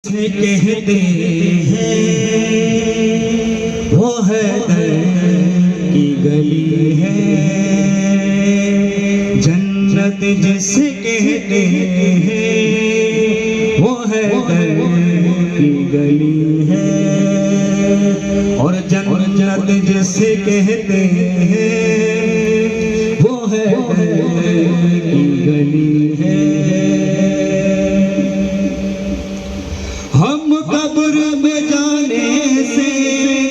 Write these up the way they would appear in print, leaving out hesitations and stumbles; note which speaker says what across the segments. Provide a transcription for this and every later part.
Speaker 1: से कहते हैं वो है दर की गली है, जन्नत जिसे कहते हैं वो है दर की गली है, और जन्नत जिसे कहते हैं वो है दर की गली है। हम कब्र में जाने से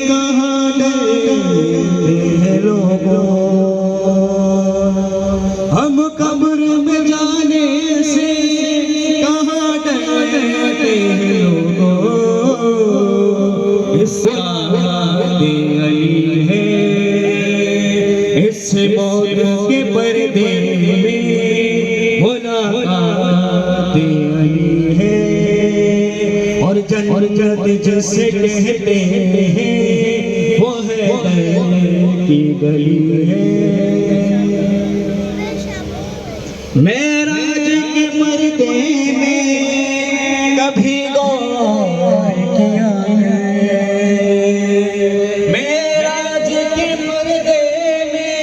Speaker 1: कहाँ डरते हैं लोगों, हम कब्र में जाने से कहाँ डरते हैं लोगों। इसका दे अली है, इस मौत के पर्दे में मुलाकात अली है, और जन्नत जिसे कहते हैं वो है दर की गली है। मेराज के पर्दे में कभी गौर किया है, मेराज के पर्दे में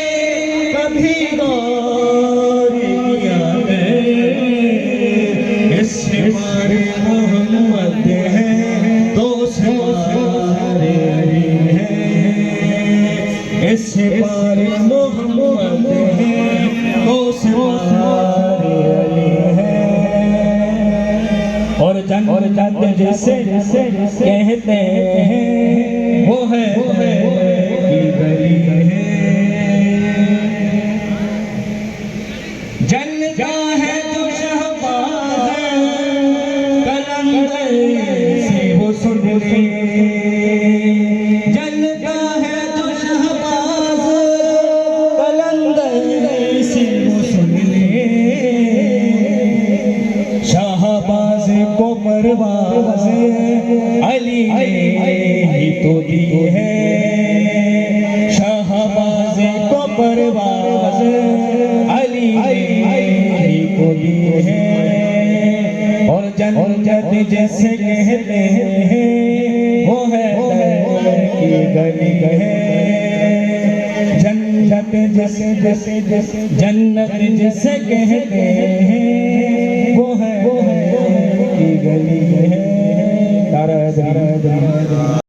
Speaker 1: कभी गौर किया है। इससे मोहम्मद इससे पार मोहम्मद है, ओ सारे अली है, और जन्नत जिसे कहते हैं वो है की गली है। जन्नत है जो शहबाज कलंदर से वो सुनते, शाहबाज को परवाज़ अली ने ही तो दी है, शाहबाज को परवाज़ अली ने ही तो दी है, और जन्नत जैसे कहते हैं वो है दर की गली है। जन्नत जिसे कहते हैं वो है की गली है।